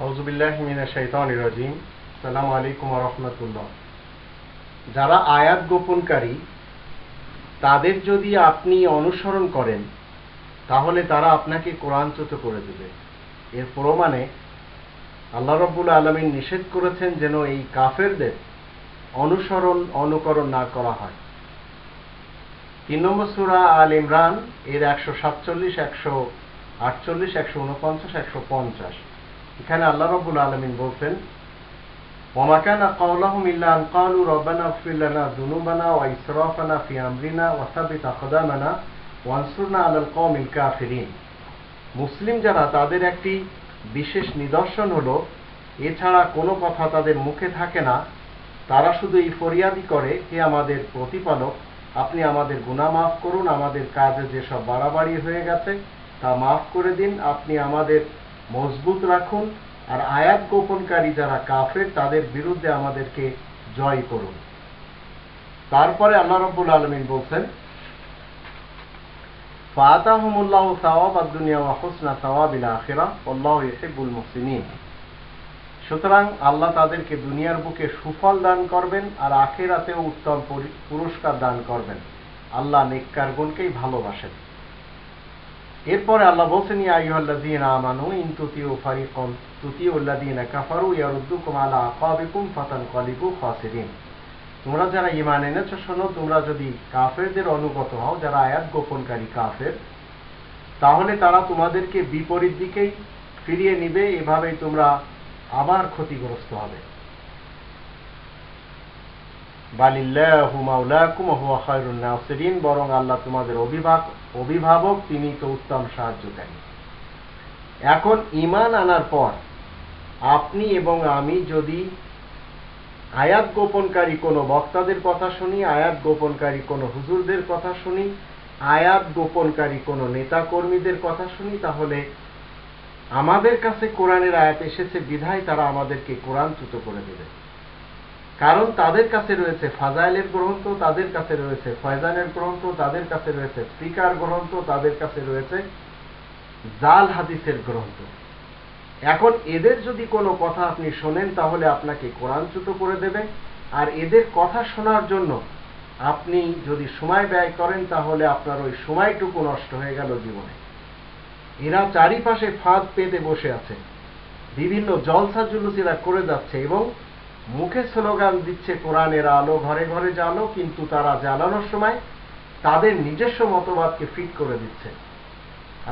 আউযুবিল্লাহি মিনাশ শাইতানির রাজিম। আসসালামু আলাইকুম ওয়া রাহমাতুল্লাহ। যারা আয়াত গোপনকারী তাদের যদি আপনি অনুসরণ করেন তাহলে তারা আপনাকে কোরআনচ্যুত করে দেবে। এর প্রমাণে আল্লাহ রাব্বুল আলামিন নিষেধ করেছেন যেন এই কাফেরদের অনুকরণ না করা হয়। 3 নম্বর সূরা আল ইমরান এর 147, 148, 149, 150 এখানে আল্লাহ রাব্বুল আলামিন বলছেন, ওয়া কানা কাওলুহুম ইল্লা আন ক্বালু রব্বানা ইগফির লানা যুনুবানা ওয়া ইসরাফানা ফি আমরিনা ওয়া সাব্বিত আকদামানা ওয়ানসুরনা আলাল কওমিল কাফিরিন। মুসলিম যারা তাদের একটি বিশেষ নিদর্শন হলো এছাড়া কোনো কথা তাদের মুখে থাকে না, তারা শুধু এই ফরিয়াদি করে, হে আমাদের প্রতিপালক, আপনি আমাদের গুনাহ মাফ করুন, আমাদের কাজে যেসব বাড়াবাড়ি হয়ে গেছে তা মাফ করে দিন, আপনি আমাদের মজবুত রাখুন, আর আয়াত গোপনকারী যারা কাফের তাদের বিরুদ্ধে আমাদেরকে জয় করুন। তারপরে আল্লাহ রাব্বুল আলামিন বলছেন, ফাআতাহুমুল্লাহু সাওয়াবাদ দুনিয়া ওয়া হুসনা সাওয়াবিল আখিরাহ ওয়াল্লাহু ইউহিব্বুল মুহসিনিন। সুতরাং আল্লাহ তাদেরকে দুনিয়ার বুকে সুফল দান করবেন আর আখিরাতেও উত্তম পুরস্কার দান করবেন। আল্লাহ নেককারগণকেই ভালোবাসেন। এরপরে আল্লাহ বলছেন, ইয়া আইয়ুহাল্লাযীনা আমানু ইন তুতিউল্লাযীনা কাফারু ইয়ারুদ্দুকুম আলা আকাবিকুম ফাতানকালিবু খাসিরিন। তোমরা যারা ঈমান এনেছো শোনো, তোমরা যদি কাফেরদের অনুগত হও, যারা আয়াত গোপনকারী কাফের, তাহলে তারা তোমাদেরকে বিপরীত দিকেই ফিরিয়ে নিবে, এভাবেই তোমরা আবার ক্ষতিগ্রস্ত হবে। বালিল্লাহু মাওলাকুম ওয়া হুয়া খায়রুন নাসিরিন, বরং আল্লাহ তোমাদের অভিভাবক, তিনি তো উত্তম সাহায্যকারী। এখন ঈমান আনার পর আপনি এবং আমি যদি আয়াত গোপনকারী কোনো বক্তাদের কথা শুনি, আয়াত গোপনকারী কোনো হুজুরদের কথা শুনি, আয়াত গোপনকারী কোনো নেতা কর্মীদের কথা শুনি, তাহলে আমাদের কাছে কোরআনের আয়াত এসেছে বিধায় তারা আমাদেরকে কোরআনচ্যুত করে দেবে। কারণ তাদের কাছে রয়েছে ফাজাইলের গ্রন্থ, তাদের কাছে রয়েছে ফয়জানের গ্রন্থ, তাদের কাছে রয়েছে ফিকার গ্রন্থ, তাদের কাছে রয়েছে জাল হাদিসের গ্রন্থ। এখন এদের যদি কোনো কথা আপনি শোনেন তাহলে আপনাকে কোরআনচ্যুত করে দেবে, আর এদের কথা শোনার জন্য আপনি যদি সময় ব্যয় করেন তাহলে আপনার ওই সময়টুকু নষ্ট হয়ে গেল জীবনে। এরা চারিপাশে ফাঁদ পেতে বসে আছে, বিভিন্ন জলসা জুলুস এরা করে যাচ্ছে এবং মুখে স্লোগান দিচ্ছে কোরআনের আলো ঘরে ঘরে জ্বালো, কিন্তু তারা জ্বালানোর সময় তাদের নিজস্ব মতবাদকে ফিট করে দিচ্ছে।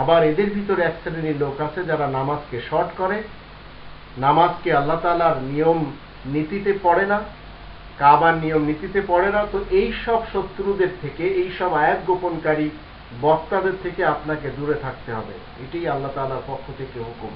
আবার এদের ভিতরে এক শ্রেণীর লোক আছে যারা নামাজকে শর্ট করে, নামাজকে আল্লাহ তাআলার নিয়ম নীতিতে পড়ে না, কাবার নিয়ম নীতিতে পড়ে না। তো এই সব শত্রুদের থেকে, এই সব আয়াত গোপনকারী বক্তাদের থেকে আপনাকে দূরে থাকতে হবে। এটাই আল্লাহ তাআলার পক্ষ থেকে হুকুম।